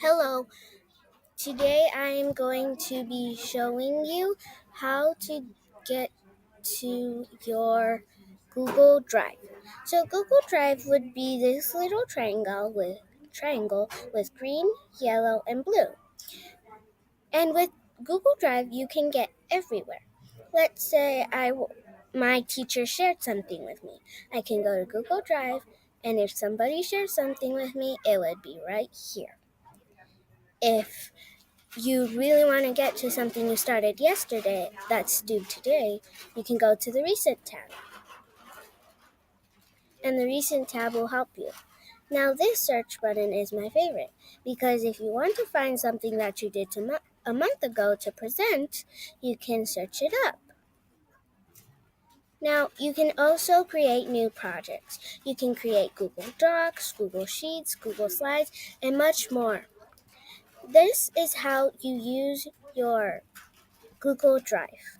Hello, today I am going to be showing you how to get to your Google Drive. So Google Drive would be this little triangle with green, yellow, and blue. And with Google Drive you can get everywhere. Let's say my teacher shared something with me. I can go to Google Drive, and if somebody shared something with me, it would be right here. If you really want to get to something you started yesterday that's due today, you can go to the Recent tab, and the Recent tab will help you. Now, this search button is my favorite because if you want to find something that you did a month ago to present, you can search it up. Now, you can also create new projects. You can create Google Docs, Google Sheets, Google Slides, and much more. This is how you use your Google Drive.